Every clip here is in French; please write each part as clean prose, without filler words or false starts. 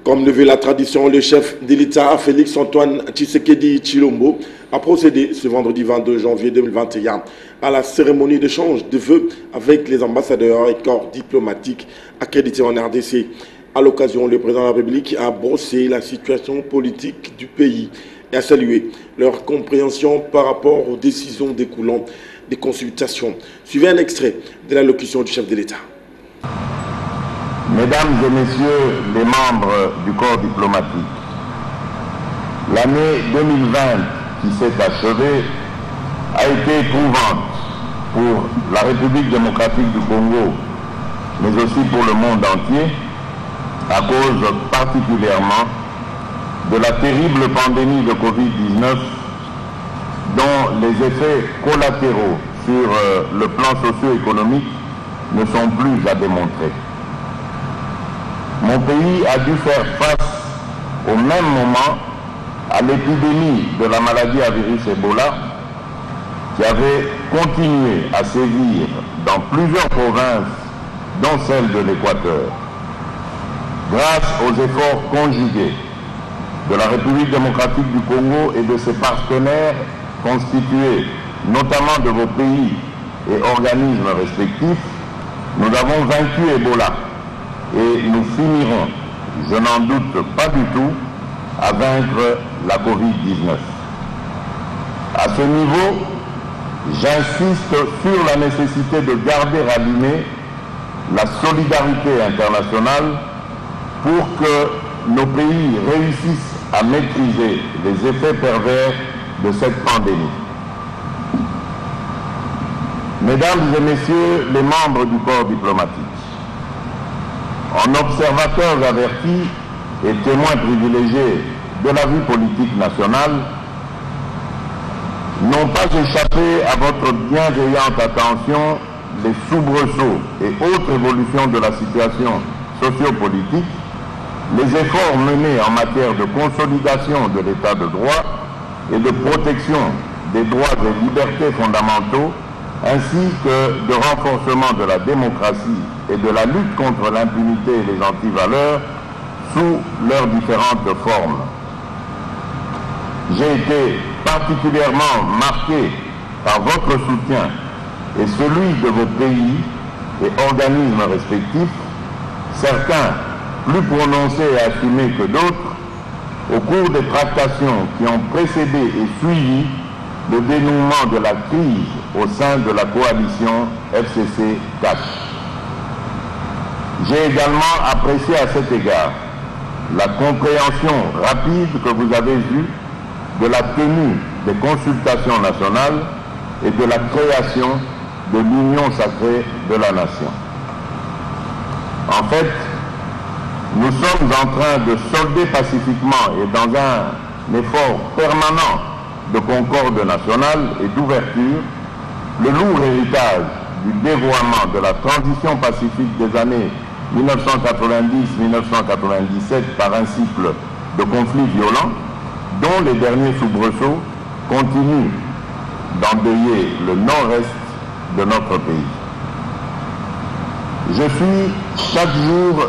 Comme le veut la tradition, le chef de l'État, Félix-Antoine Tshisekedi Tshilombo, a procédé ce vendredi 22 janvier 2021 à la cérémonie d'échange de vœux avec les ambassadeurs et corps diplomatiques accrédités en RDC. À l'occasion, le président de la République a brossé la situation politique du pays et a salué leur compréhension par rapport aux décisions découlant des consultations. Suivez un extrait de l'allocution du chef de l'État. Mesdames et messieurs les membres du corps diplomatique, l'année 2020 qui s'est achevée a été éprouvante pour la République démocratique du Congo, mais aussi pour le monde entier, à cause particulièrement de la terrible pandémie de Covid-19 dont les effets collatéraux sur le plan socio-économique ne sont plus à démontrer. Mon pays a dû faire face au même moment à l'épidémie de la maladie à virus Ebola qui avait continué à sévir dans plusieurs provinces, dont celle de l'Équateur. Grâce aux efforts conjugués de la République démocratique du Congo et de ses partenaires constitués notamment de vos pays et organismes respectifs, nous avons vaincu Ebola. Et nous finirons, je n'en doute pas du tout, à vaincre la Covid-19. À ce niveau, j'insiste sur la nécessité de garder allumée la solidarité internationale pour que nos pays réussissent à maîtriser les effets pervers de cette pandémie. Mesdames et messieurs les membres du corps diplomatique, en observateur averti et témoin privilégié de la vie politique nationale, n'ont pas échappé à votre bienveillante attention les soubresauts et autres évolutions de la situation sociopolitique, les efforts menés en matière de consolidation de l'état de droit et de protection des droits et libertés fondamentaux, ainsi que de renforcement de la démocratie et de la lutte contre l'impunité et les antivaleurs sous leurs différentes formes. J'ai été particulièrement marqué par votre soutien et celui de vos pays et organismes respectifs, certains plus prononcés et assumés que d'autres, au cours des tractations qui ont précédé et suivi le dénouement de la crise au sein de la coalition FCC-CACH. J'ai également apprécié à cet égard la compréhension rapide que vous avez eue de la tenue des consultations nationales et de la création de l'Union sacrée de la nation. En fait, nous sommes en train de solder pacifiquement et dans un effort permanent de concorde nationale et d'ouverture le lourd héritage du dévoiement de la transition pacifique des années 1990-1997 par un cycle de conflits violents dont les derniers soubresauts continuent d'endeuiller le nord-est de notre pays. Je suis chaque jour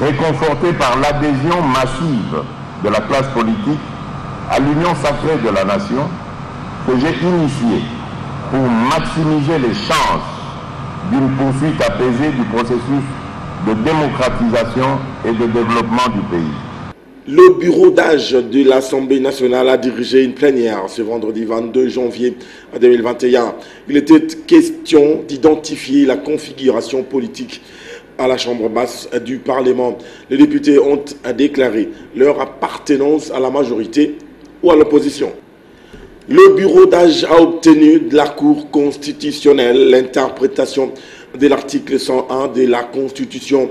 réconforté par l'adhésion massive de la classe politique à l'union sacrée de la nation que j'ai initiée pour maximiser les chances d'une poursuite apaisée du processus de démocratisation et de développement du pays. Le bureau d'âge de l'Assemblée nationale a dirigé une plénière ce vendredi 22 janvier 2021. Il était question d'identifier la configuration politique à la Chambre basse du Parlement. Les députés ont déclaré leur appartenance à la majorité ou à l'opposition. Le bureau d'âge a obtenu de la Cour constitutionnelle l'interprétation de l'article 101 de la Constitution.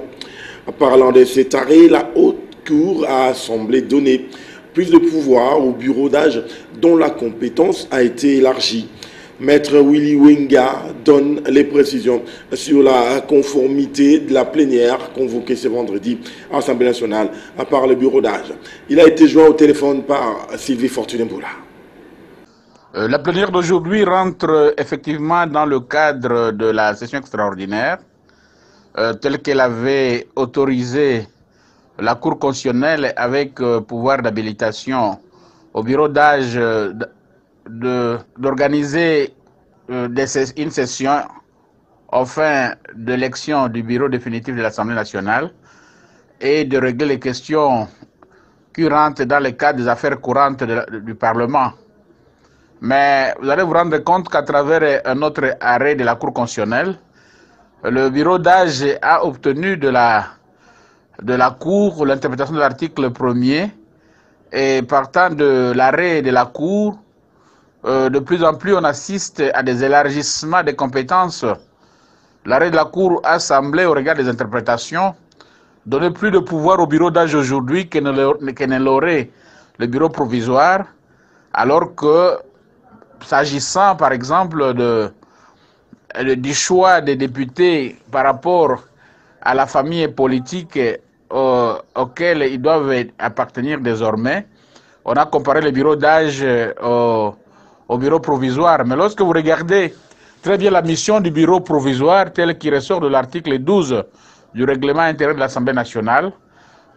Parlant de cet arrêt, la Haute Cour a semblé donner plus de pouvoir au bureau d'âge dont la compétence a été élargie. Maître Willy Wenga donne les précisions sur la conformité de la plénière convoquée ce vendredi à l'Assemblée nationale par le bureau d'âge. Il a été joint au téléphone par Sylvie Fortuné-Mboula. La plénière d'aujourd'hui rentre effectivement dans le cadre de la session extraordinaire telle qu'elle avait autorisé la Cour constitutionnelle avec pouvoir d'habilitation au bureau d'âge d'organiser une session au fin de l'élection du bureau définitif de l'Assemblée nationale et de régler les questions qui rentrent dans le cadre des affaires courantes du Parlement. Mais vous allez vous rendre compte qu'à travers un autre arrêt de la Cour constitutionnelle, le bureau d'âge a obtenu de la Cour l'interprétation de l'article 1er et partant de l'arrêt de la Cour, de plus en plus on assiste à des élargissements des compétences. L'arrêt de la Cour a semblé, au regard des interprétations, donner plus de pouvoir au bureau d'âge aujourd'hui que ne l'aurait le bureau provisoire, alors que s'agissant par exemple du choix des députés par rapport à la famille politique auquel ils doivent appartenir désormais, on a comparé le bureau d'âge au bureau provisoire. Mais lorsque vous regardez très bien la mission du bureau provisoire telle qu'il ressort de l'article 12 du règlement intérieur de l'Assemblée nationale,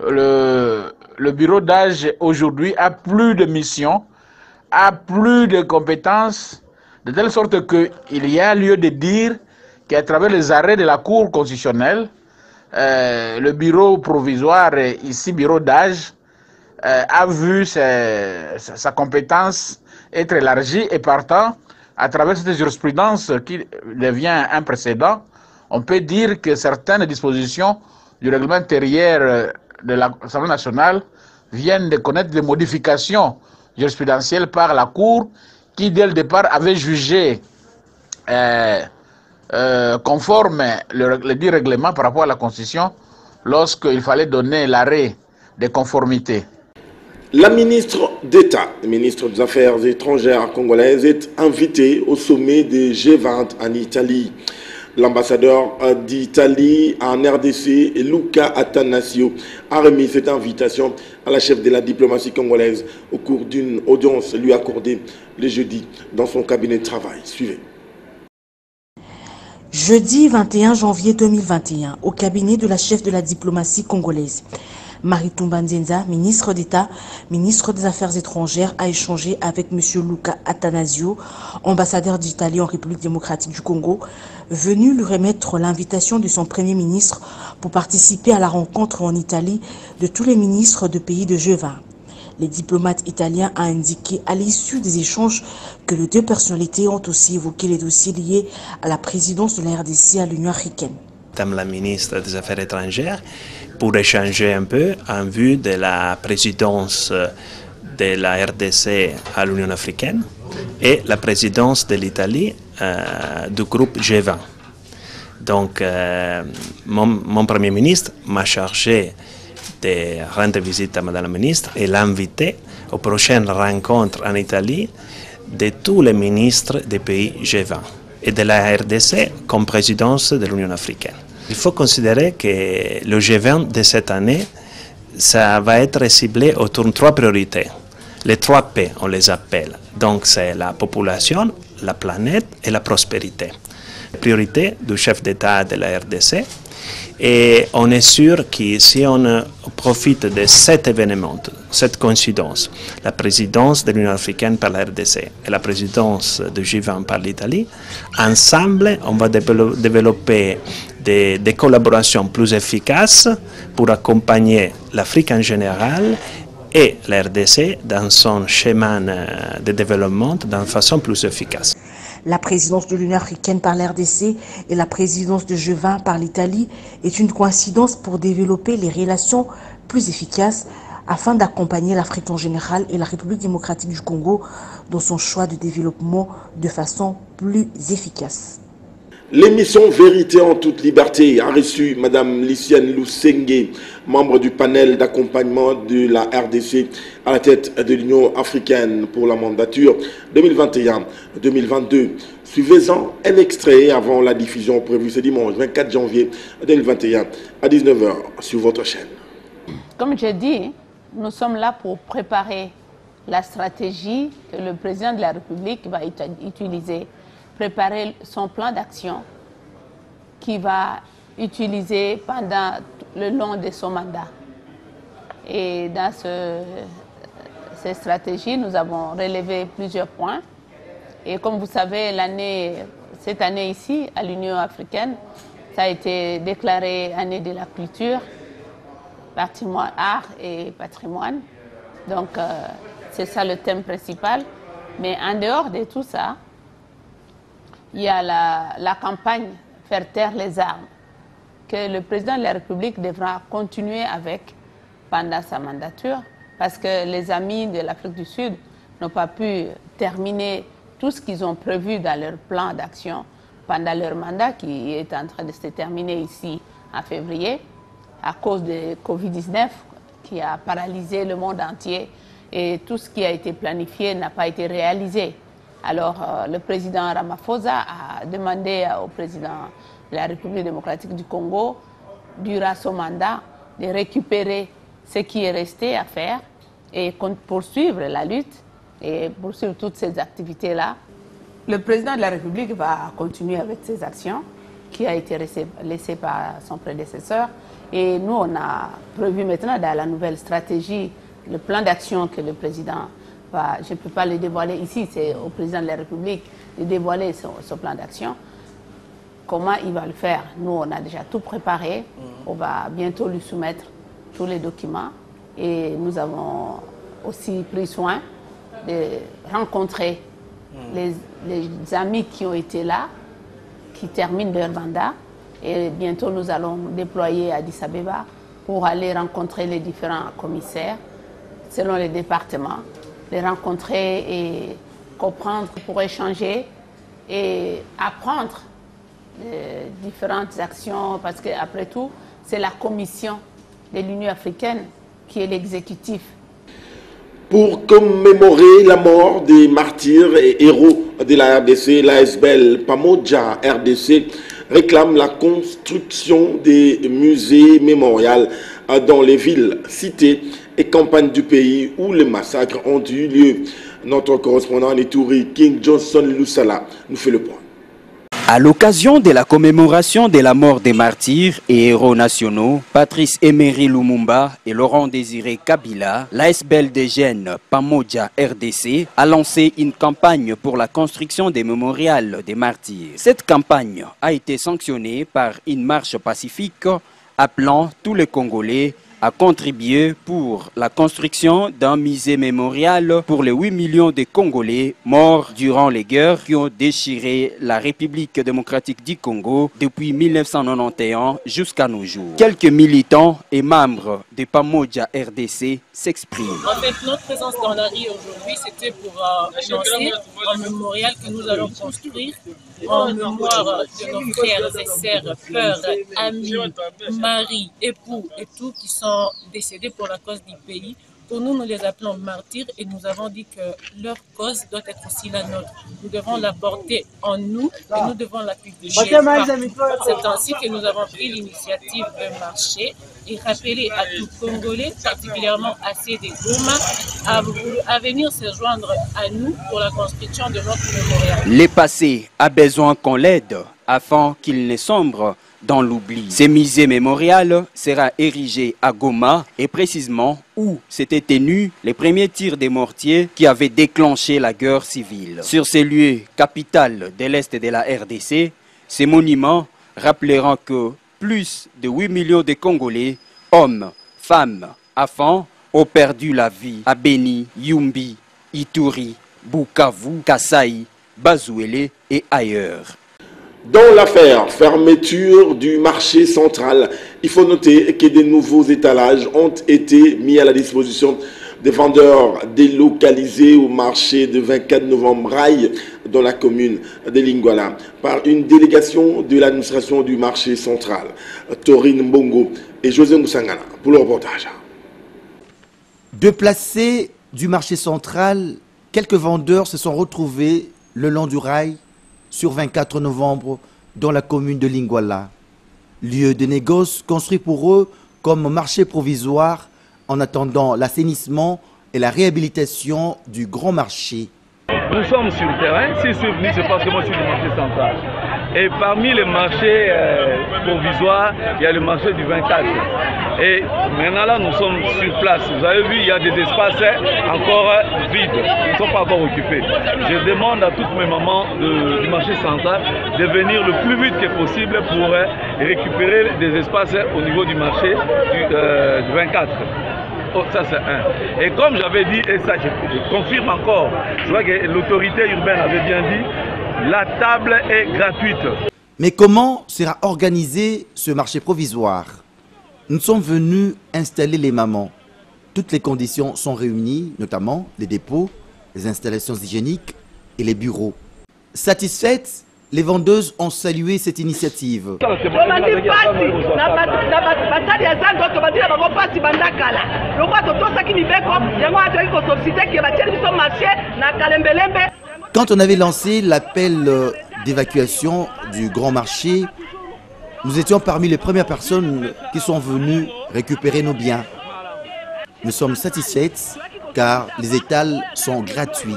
le bureau d'âge aujourd'hui a plus de missions, a plus de compétences, de telle sorte qu'il y a lieu de dire qu'à travers les arrêts de la Cour constitutionnelle, le bureau provisoire, ici bureau d'âge, a vu sa compétence être élargie et partant, à travers cette jurisprudence qui devient un précédent, on peut dire que certaines dispositions du règlement intérieur de l'Assemblée nationale viennent de connaître des modifications jurisprudentielles par la Cour qui, dès le départ, avait jugé conforme le dit règlement par rapport à la Constitution lorsqu'il fallait donner l'arrêt de conformité. La ministre d'État, ministre des Affaires étrangères congolaise, est invitée au sommet des G20 en Italie. L'ambassadeur d'Italie en RDC, Luca Attanasio, a remis cette invitation à la chef de la diplomatie congolaise au cours d'une audience lui accordée le jeudi dans son cabinet de travail. Suivez. Jeudi 21 janvier 2021, au cabinet de la chef de la diplomatie congolaise, Maritumba Nzenza, ministre d'État, ministre des Affaires étrangères, a échangé avec M. Luca Attanasio, ambassadeur d'Italie en République démocratique du Congo, venu lui remettre l'invitation de son Premier ministre pour participer à la rencontre en Italie de tous les ministres de pays de G20. Les diplomates italiens ont indiqué à l'issue des échanges que les deux personnalités ont aussi évoqué les dossiers liés à la présidence de la RDC à l'Union africaine. Madame la ministre des Affaires étrangères, pour échanger un peu en vue de la présidence de la RDC à l'Union africaine et la présidence de l'Italie du groupe G20. Donc, mon Premier ministre m'a chargé de rendre visite à Madame la ministre et l'inviter aux prochaines rencontres en Italie de tous les ministres des pays G20 et de la RDC comme présidence de l'Union africaine. Il faut considérer que le G20 de cette année, ça va être ciblé autour de trois priorités. Les 3 P, on les appelle. Donc c'est la population, la planète et la prospérité. Priorité du chef d'État de la RDC. Et on est sûr que si on profite de cet événement, cette coïncidence, la présidence de l'Union africaine par la RDC et la présidence de G20 par l'Italie, ensemble, on va développer des collaborations plus efficaces pour accompagner l'Afrique en général et la RDC dans son chemin de développement d'une façon plus efficace. La présidence de l'Union africaine par la RDC et la présidence de G20 par l'Italie est une coïncidence pour développer les relations plus efficaces afin d'accompagner l'Afrique en général et la République démocratique du Congo dans son choix de développement de façon plus efficace. L'émission Vérité en toute liberté a reçu Mme Lycienne Lusenge, membre du panel d'accompagnement de la RDC à la tête de l'Union africaine pour la mandature 2021-2022. Suivez-en un extrait avant la diffusion prévue ce dimanche 24 janvier 2021 à 19h sur votre chaîne. Comme j'ai dit, nous sommes là pour préparer la stratégie que le président de la République va utiliser, préparer son plan d'action qu'il va utiliser pendant le long de son mandat. Et dans ces stratégies, nous avons relevé plusieurs points. Et comme vous savez, cette année ici, à l'Union africaine, ça a été déclaré année de la culture, patrimoine, art et patrimoine. Donc, c'est ça le thème principal. Mais en dehors de tout ça, il y a la campagne « Faire taire les armes » que le président de la République devra continuer avec pendant sa mandature parce que les amis de l'Afrique du Sud n'ont pas pu terminer tout ce qu'ils ont prévu dans leur plan d'action pendant leur mandat qui est en train de se terminer ici en février à cause de Covid-19 qui a paralysé le monde entier et tout ce qui a été planifié n'a pas été réalisé. Alors, le président Ramaphosa a demandé au président de la République démocratique du Congo, durant son mandat, de récupérer ce qui est resté à faire et poursuivre la lutte et poursuivre toutes ces activités-là. Le président de la République va continuer avec ses actions qui a été laissées par son prédécesseur. Et nous, on a prévu maintenant dans la nouvelle stratégie, le plan d'action que le président je ne peux pas le dévoiler ici, c'est au président de la République de dévoiler son plan d'action. Comment il va le faire? Nous, on a déjà tout préparé. On va bientôt lui soumettre tous les documents. Et nous avons aussi pris soin de rencontrer les amis qui ont été là, qui terminent leur mandat. Et bientôt, nous allons déployer à Addis Abeba pour aller rencontrer les différents commissaires selon les départements, les rencontrer et comprendre pour échanger et apprendre différentes actions parce qu'après tout, c'est la commission de l'Union africaine qui est l'exécutif. Pour commémorer la mort des martyrs et héros de la RDC, l'ASBL Pamoja RDC réclame la construction des musées mémorials dans les villes, cités et campagnes du pays où les massacres ont eu lieu. Notre correspondant en Ituri, King Johnson Lusala, nous fait le point. À l'occasion de la commémoration de la mort des martyrs et héros nationaux, Patrice Emery Lumumba et Laurent Désiré Kabila, l'ASBL des jeunes Pamoja RDC a lancé une campagne pour la construction des mémorials des martyrs. Cette campagne a été sanctionnée par une marche pacifique appelant tous les Congolais a contribué pour la construction d'un musée mémorial pour les 8 millions de Congolais morts durant les guerres qui ont déchiré la République démocratique du Congo depuis 1991 jusqu'à nos jours. Quelques militants et membres de Pamoja RDC s'expriment. En fait, notre présence dans la rue aujourd'hui, c'était pour lancer un mémorial que nous allons construire en mémoire de nos frères et sœurs, pères, amis, maris, époux et tout qui sont décédés pour la cause du pays. Pour nous, nous les appelons martyrs et nous avons dit que leur cause doit être aussi la nôtre. Nous devons la porter en nous et nous devons la publier. C'est ainsi que nous avons pris l'initiative de marcher et rappeler à tout Congolais, particulièrement à CD Goma, à venir se joindre à nous pour la construction de notre mémorial. Le passé a besoin qu'on l'aide afin qu'il ne sombre dans l'oubli. Ce musée mémorial sera érigé à Goma et précisément où s'étaient tenus les premiers tirs des mortiers qui avaient déclenché la guerre civile. Sur ces lieux capitales de l'Est de la RDC, ces monuments rappelleront que plus de 8 millions de Congolais, hommes, femmes, enfants, ont perdu la vie à Beni, Yumbi, Ituri, Bukavu, Kasai, Bazouele et ailleurs. Dans l'affaire fermeture du marché central, il faut noter que de nouveaux étalages ont été mis à la disposition des vendeurs délocalisés au marché de 24 novembre Rail dans la commune de Lingwala par une délégation de l'administration du marché central, Taurine Mbongo et José Moussangana pour le reportage. Déplacés du marché central, quelques vendeurs se sont retrouvés le long du rail sur 24 novembre dans la commune de Lingwala. Lieu de négoce construit pour eux comme marché provisoire en attendant l'assainissement et la réhabilitation du grand marché. Nous sommes sur le terrain, si je suis venu, c'est parce que moi je suis du marché central. Et parmi les marchés provisoires, il y a le marché du 24. Et maintenant là, nous sommes sur place. Vous avez vu, il y a des espaces encore vides, ils ne sont pas encore occupés. Je demande à toutes mes mamans du marché central de venir le plus vite que possible pour récupérer des espaces au niveau du marché du 24. Oh, ça c'est un. Et comme j'avais dit, et ça je confirme encore, je vois que l'autorité urbaine avait bien dit, la table est gratuite. Mais comment sera organisé ce marché provisoire? Nous sommes venus installer les mamans. Toutes les conditions sont réunies, notamment les dépôts, les installations hygiéniques et les bureaux. Satisfaites, les vendeuses ont salué cette initiative. Quand on avait lancé l'appel d'évacuation du grand marché, nous étions parmi les premières personnes qui sont venues récupérer nos biens. Nous sommes satisfaits car les étals sont gratuits.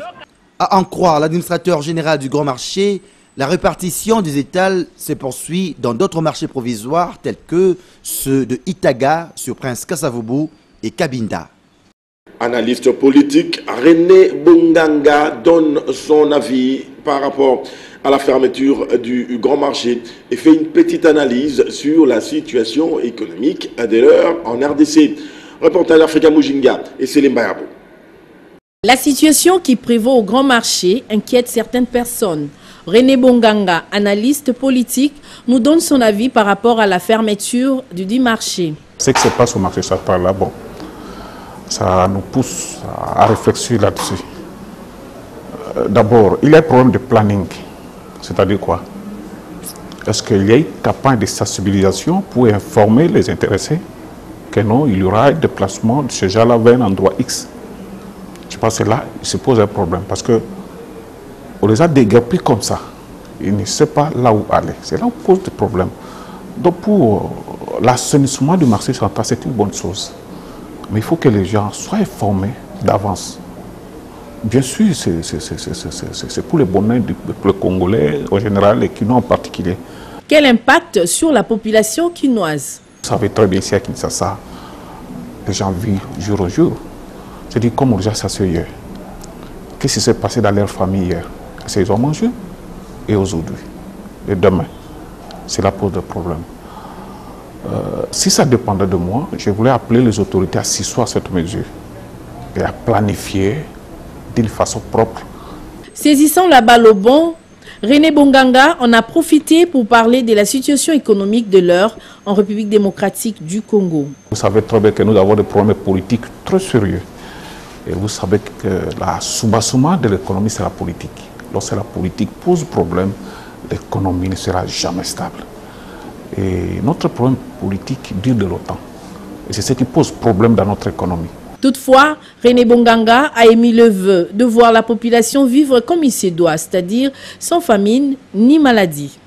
À en croire l'administrateur général du grand marché, la répartition des étals se poursuit dans d'autres marchés provisoires tels que ceux de Itaga sur Prince Kasavubu et Kabinda. Analyste politique, René Bonganga donne son avis par rapport à la fermeture du grand marché et fait une petite analyse sur la situation économique de l'heure en RDC. Reportage Africa Mujinga et Céline Bayabo. La situation qui prévaut au grand marché inquiète certaines personnes. René Bonganga, analyste politique, nous donne son avis par rapport à la fermeture du dit marché. Ce qui se passe au marché central là, bon, ça nous pousse à réfléchir là-dessus. D'abord, il y a un problème de planning. C'est-à-dire quoi? Est-ce qu'il y a une campagne de sensibilisation pour informer les intéressés que non, il y aura un déplacement de ce genre-là vers un endroit X? Je pense que là, il se pose un problème parce que on les a déguerpis comme ça. Ils ne savent pas là où aller. C'est là où on pose des problèmes. Donc pour l'assainissement du marché central, c'est une bonne chose. Mais il faut que les gens soient informés d'avance. Bien sûr, c'est pour le bonheur du peuple congolais en général et Kinois en particulier. Quel impact sur la population quinoise? Vous savez très bien ici à Kinshasa, les gens vivent jour au jour. C'est-à-dire comme les gens s'assoient hier. Qu'est-ce qui s'est passé dans leur famille hier? Ils ont mangé. Et aujourd'hui, et demain, cela pose des problèmes. Si ça dépendait de moi, je voulais appeler les autorités à s'asseoir à cette mesure et à planifier d'une façon propre. Saisissant la balle au bon, René Bonganga en a profité pour parler de la situation économique de l'heure en République démocratique du Congo. Vous savez très bien que nous avons des problèmes politiques très sérieux. Et vous savez que la soubassement de l'économie, c'est la politique. Lorsque la politique pose problème, l'économie ne sera jamais stable. Et notre problème politique dure de longtemps. Et c'est ce qui pose problème dans notre économie. Toutefois, René Bonganga a émis le vœu de voir la population vivre comme il se doit, c'est-à-dire sans famine ni maladie.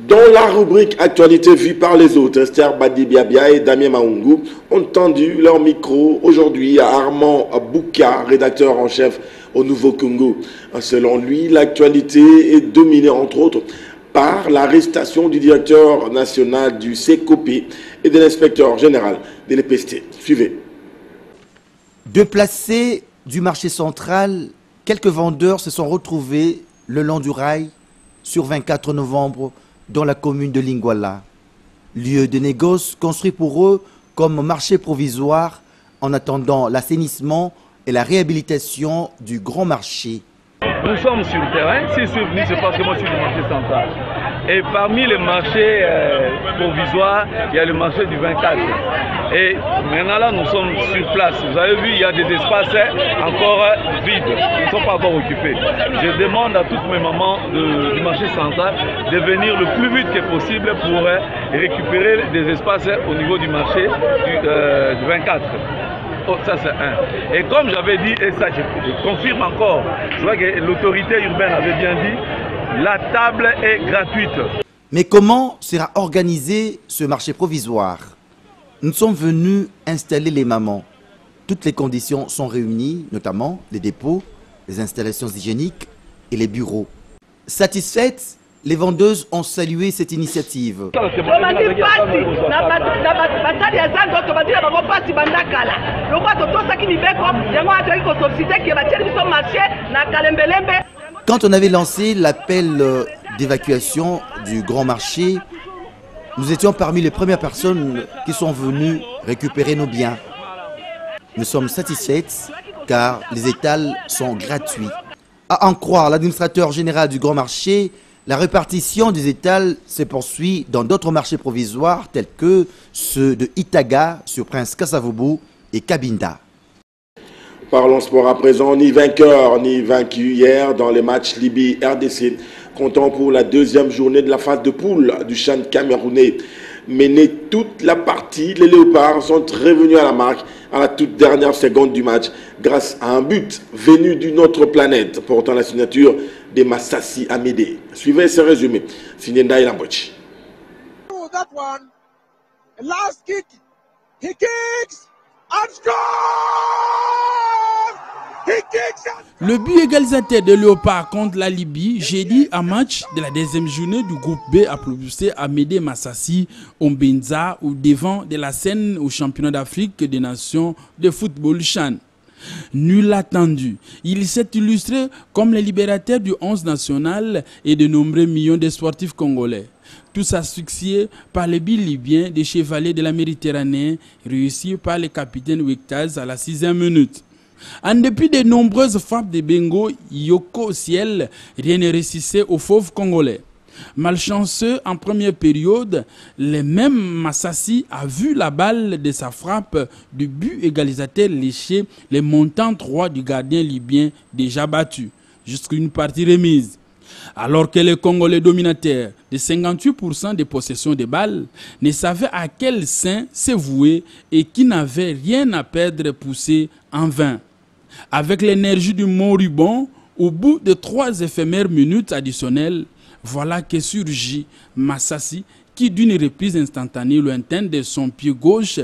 Dans la rubrique Actualité vue par les autres, Esther Badibiabia et Damien Maungu ont tendu leur micro aujourd'hui à Armand Bouka, rédacteur en chef au Nouveau Congo. Selon lui, l'actualité est dominée entre autres par l'arrestation du directeur national du CECOP et de l'inspecteur général de l'EPST. Suivez. Déplacés du marché central, quelques vendeurs se sont retrouvés le long du rail sur 24 novembre dans la commune de Lingwala. Lieu de négoce construit pour eux comme marché provisoire en attendant l'assainissement et la réhabilitation du grand marché. Nous sommes sur le terrain. Si je suis venu, c'est parce que moi je suis du marché central. Et parmi les marchés provisoires, il y a le marché du 24. Et maintenant là, nous sommes sur place. Vous avez vu, il y a des espaces encore vides, qui ne sont pas encore occupés. Je demande à toutes mes mamans du marché central de venir le plus vite que possible pour récupérer des espaces au niveau du marché du 24. Oh, ça c'est un. Et comme j'avais dit, et ça je confirme encore, je vois que l'autorité urbaine avait bien dit, la table est gratuite. Mais comment sera organisé ce marché provisoire? Nous sommes venus installer les mamans. Toutes les conditions sont réunies, notamment les dépôts, les installations hygiéniques et les bureaux. Satisfaites, les vendeuses ont salué cette initiative. Quand on avait lancé l'appel d'évacuation du grand marché, nous étions parmi les premières personnes qui sont venues récupérer nos biens. Nous sommes satisfaits car les étals sont gratuits. À en croire l'administrateur général du grand marché, la répartition des étals se poursuit dans d'autres marchés provisoires tels que ceux de Itaga sur Prince Kasavubu et Cabinda. Parlons sport à présent, ni vainqueur ni vaincu hier dans les matchs Libye-RDC, comptant pour la deuxième journée de la phase de poule du CHAN camerounais. Mené toute la partie, les Léopards sont revenus à la marque à la toute dernière seconde du match grâce à un but venu d'une autre planète portant la signature de Massassi Amédée. Suivez ce résumé. Signé Ndaï Lambochi. That one, last kick, he kicks and scores! He kicks and... Le but égalisateur de Léopard contre la Libye, jeudi, à match de la deuxième journée du groupe B, a propulsé Amédée Massassi Ombenza au devant de la scène au championnat d'Afrique des nations de football CHAN. Nul attendu, il s'est illustré comme le libérateur du 11 national et de nombreux millions de sportifs congolais. Tous asphyxiés par les billes libyens des chevaliers de la Méditerranée, réussis par le capitaine Ouektaz à la 6e minute. En dépit de nombreuses frappes de Bengo Yoko au ciel, rien ne réussissait aux fauves congolais. Malchanceux en première période, le même Massassi a vu la balle de sa frappe du but égalisateur lécher les montants droits du gardien libyen déjà battu, jusqu'à une partie remise. Alors que les Congolais dominateurs de 58% de possession de balles ne savaient à quel sein se vouer et qui n'avaient rien à perdre poussé en vain. Avec l'énergie du moribond, au bout de 3 éphémères minutes additionnelles, voilà que surgit Massassi qui, d'une reprise instantanée lointaine de son pied gauche,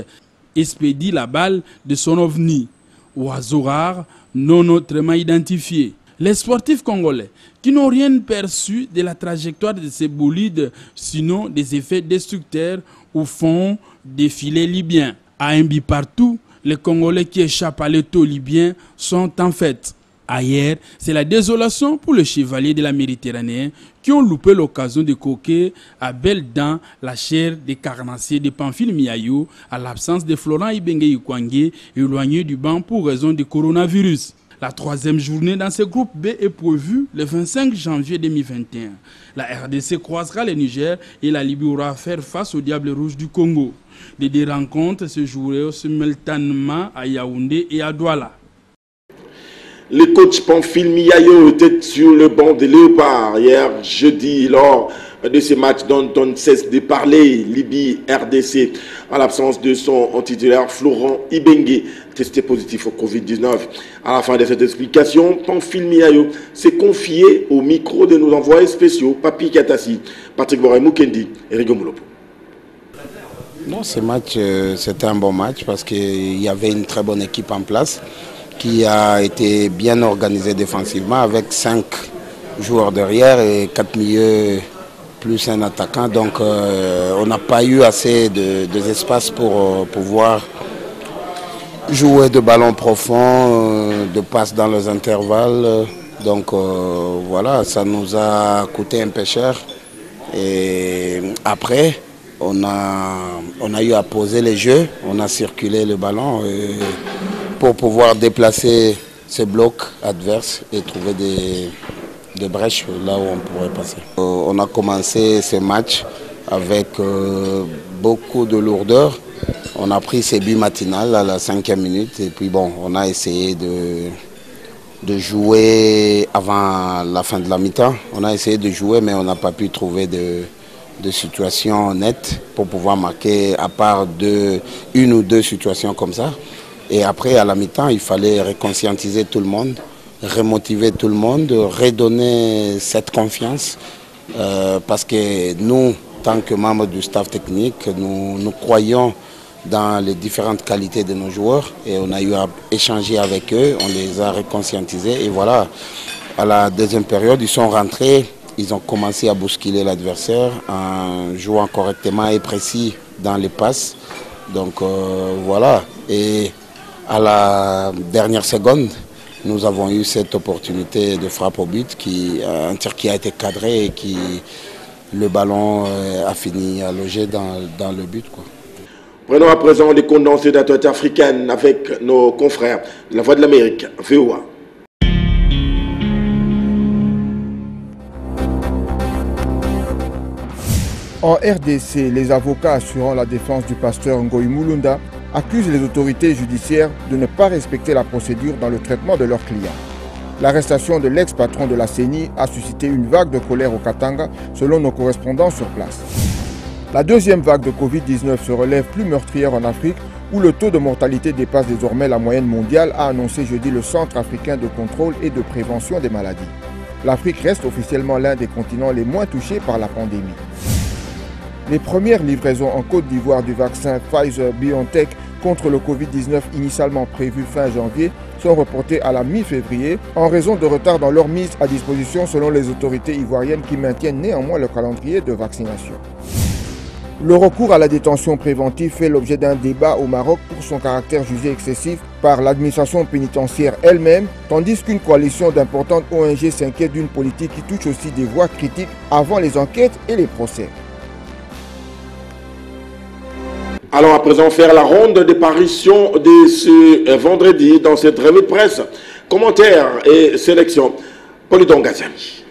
expédie la balle de son ovni, oiseau rare non autrement identifié. Les sportifs congolais, qui n'ont rien perçu de la trajectoire de ces bolides, sinon des effets destructeurs au fond des filets libyens. À un but partout, les Congolais qui échappent à l'étau libyen sont en fait. Ailleurs, c'est la désolation pour les chevaliers de la Méditerranée qui ont loupé l'occasion de coquer à belles dents la chair des carnassiers de Pamphile Miayo à l'absence de Florent Ibenge Ykwangé éloigné du banc pour raison du coronavirus. La 3e journée dans ce groupe B est prévue le 25 janvier 2021. La RDC croisera le Niger et la Libye aura à faire face au Diable Rouge du Congo. Les 2 rencontres se joueront simultanément à Yaoundé et à Douala. Le coach Pamphile Miayo était sur le banc des Léopards hier jeudi lors de ces matchs dont on ne cesse de parler. Libye-RDC, à l'absence de son titulaire Florent Ibenge, testé positif au Covid-19. À la fin de cette explication, Pamphile Miayo s'est confié au micro de nos envoyés spéciaux, Papi Katassi, Patrick Boré Mukendi et Rigo Moulopo. Non, ce match, c'était un bon match parce qu'il y avait une très bonne équipe en place qui a été bien organisée défensivement avec 5 joueurs derrière et 4 milieux plus un attaquant. Donc on n'a pas eu assez d'espace pour pouvoir jouer de ballons profonds, de passes dans les intervalles. Donc voilà, ça nous a coûté un peu cher. Et après, on a eu à poser les jeux, on a circulé le ballon pour pouvoir déplacer ces blocs adverses et trouver des brèches là où on pourrait passer. On a commencé ce match avec beaucoup de lourdeur. On a pris ces buts matinales à la 5e minute et puis bon, on a essayé de jouer avant la fin de la mi-temps. On a essayé de jouer mais on n'a pas pu trouver de situations nettes pour pouvoir marquer à part une ou deux situations comme ça. Et après à la mi-temps, il fallait reconscientiser tout le monde, remotiver tout le monde, redonner cette confiance parce que nous, tant que membres du staff technique, nous croyons dans les différentes qualités de nos joueurs et on a eu à échanger avec eux, on les a reconscientisés et voilà, à la deuxième période, ils sont rentrés, ils ont commencé à bousculer l'adversaire en jouant correctement et précis dans les passes. Donc voilà, et à la dernière seconde, nous avons eu cette opportunité de frappe au but, un tir qui a été cadré et le ballon a fini à loger dans le but, quoi. Prenons à présent les condensés d'actualité africaine avec nos confrères de la Voix de l'Amérique, VOA. En RDC, les avocats assurant la défense du pasteur Ngoï Mulunda accusent les autorités judiciaires de ne pas respecter la procédure dans le traitement de leurs clients. L'arrestation de l'ex-patron de la CENI a suscité une vague de colère au Katanga, selon nos correspondants sur place. La deuxième vague de Covid-19 se relève plus meurtrière en Afrique, où le taux de mortalité dépasse désormais la moyenne mondiale, a annoncé jeudi le Centre africain de contrôle et de prévention des maladies. L'Afrique reste officiellement l'un des continents les moins touchés par la pandémie. Les premières livraisons en Côte d'Ivoire du vaccin Pfizer-BioNTech contre le Covid-19 initialement prévu fin janvier sont reportées à la mi-février en raison de retard dans leur mise à disposition selon les autorités ivoiriennes qui maintiennent néanmoins le calendrier de vaccination. Le recours à la détention préventive fait l'objet d'un débat au Maroc pour son caractère jugé excessif par l'administration pénitentiaire elle-même, tandis qu'une coalition d'importantes ONG s'inquiète d'une politique qui touche aussi des voix critiques avant les enquêtes et les procès. Allons à présent faire la ronde des parutions de ce vendredi dans cette revue de presse. Commentaires et sélection. Polydon Gaziani.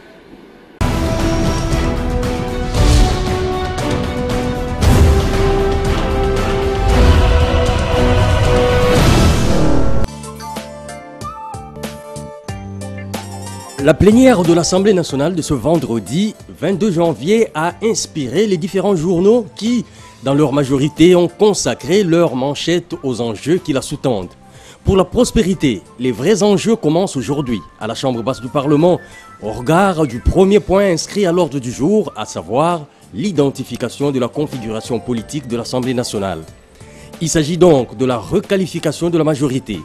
La plénière de l'Assemblée nationale de ce vendredi 22 janvier a inspiré les différents journaux qui, dans leur majorité, ont consacré leur manchette aux enjeux qui la sous-tendent. Pour la prospérité, les vrais enjeux commencent aujourd'hui à la Chambre basse du Parlement, au regard du premier point inscrit à l'ordre du jour, à savoir l'identification de la configuration politique de l'Assemblée nationale. Il s'agit donc de la requalification de la majorité.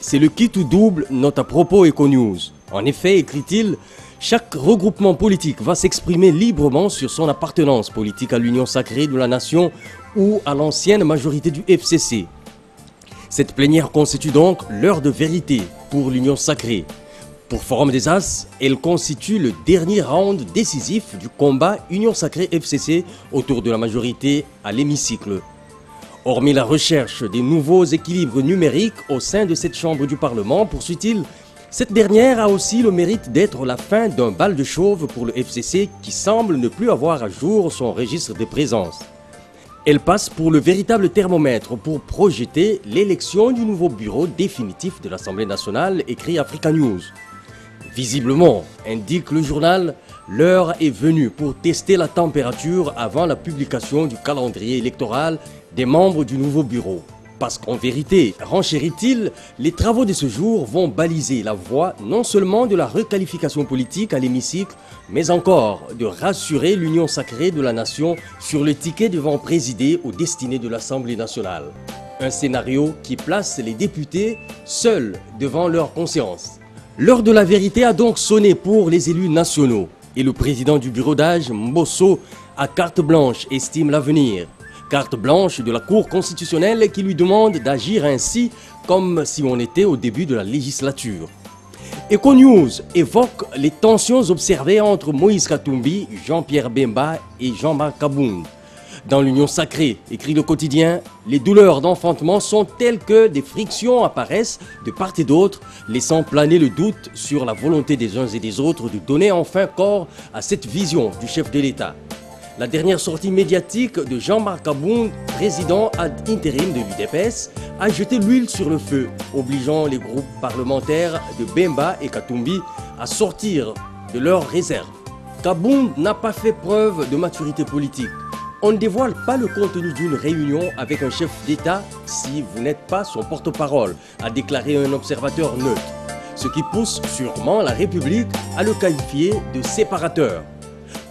C'est le kit ou double, note à propos Econews. En effet, écrit-il, chaque regroupement politique va s'exprimer librement sur son appartenance politique à l'Union sacrée de la nation ou à l'ancienne majorité du FCC. Cette plénière constitue donc l'heure de vérité pour l'Union sacrée. Pour Forum des As, elle constitue le dernier round décisif du combat Union sacrée FCC autour de la majorité à l'hémicycle. Hormis la recherche des nouveaux équilibres numériques au sein de cette chambre du Parlement, poursuit-il, cette dernière a aussi le mérite d'être la fin d'un bal de chauve pour le FCC qui semble ne plus avoir à jour son registre de présence. Elle passe pour le véritable thermomètre pour projeter l'élection du nouveau bureau définitif de l'Assemblée nationale, écrit Africa News. Visiblement, indique le journal, l'heure est venue pour tester la température avant la publication du calendrier électoral des membres du nouveau bureau. Parce qu'en vérité, renchérit-il, les travaux de ce jour vont baliser la voie non seulement de la requalification politique à l'hémicycle, mais encore de rassurer l'union sacrée de la nation sur le ticket devant présider aux destinées de l'Assemblée nationale. Un scénario qui place les députés seuls devant leur conscience. L'heure de la vérité a donc sonné pour les élus nationaux et le président du bureau d'âge, Mbosso, à carte blanche estime l'avenir. Carte blanche de la Cour constitutionnelle qui lui demande d'agir ainsi comme si on était au début de la législature. Econews évoque les tensions observées entre Moïse Katumbi, Jean-Pierre Bemba et Jean-Marc Kabound. Dans l'union sacrée, écrit le quotidien, les douleurs d'enfantement sont telles que des frictions apparaissent de part et d'autre, laissant planer le doute sur la volonté des uns et des autres de donner enfin corps à cette vision du chef de l'État. La dernière sortie médiatique de Jean-Marc Kabound, président ad intérim de l'UDPS, a jeté l'huile sur le feu, obligeant les groupes parlementaires de Bemba et Katumbi à sortir de leurs réserves. Kabound n'a pas fait preuve de maturité politique. On ne dévoile pas le contenu d'une réunion avec un chef d'État si vous n'êtes pas son porte-parole, a déclaré un observateur neutre. Ce qui pousse sûrement la République à le qualifier de séparateur.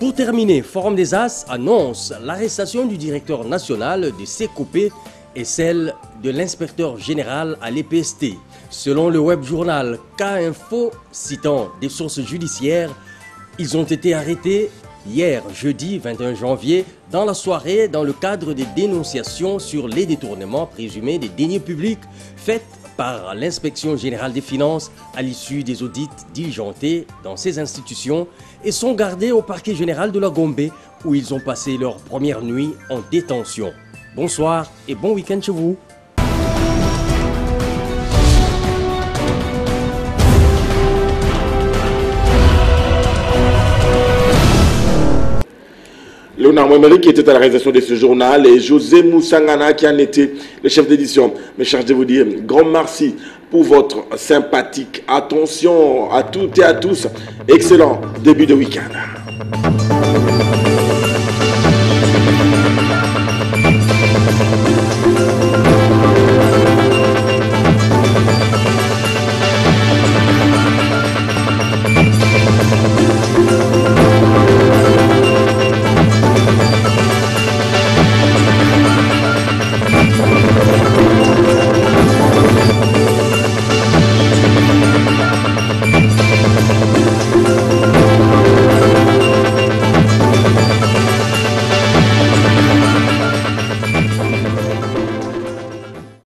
Pour terminer, Forum des As annonce l'arrestation du directeur national de CECOPE et celle de l'inspecteur général à l'EPST. Selon le web journal K-Info, citant des sources judiciaires, ils ont été arrêtés hier, jeudi 21 janvier, dans la soirée, dans le cadre des dénonciations sur les détournements présumés des deniers publics faites par l'inspection générale des finances à l'issue des audits diligentés dans ces institutions et sont gardés au parquet général de la Gombe où ils ont passé leur première nuit en détention. Bonsoir et bon week-end chez vous. Léonard Mouemeri qui était à la réalisation de ce journal et José Moussangana qui en était le chef d'édition. Mes chers de vous dire, grand merci pour votre sympathique attention à toutes et à tous. Excellent début de week-end.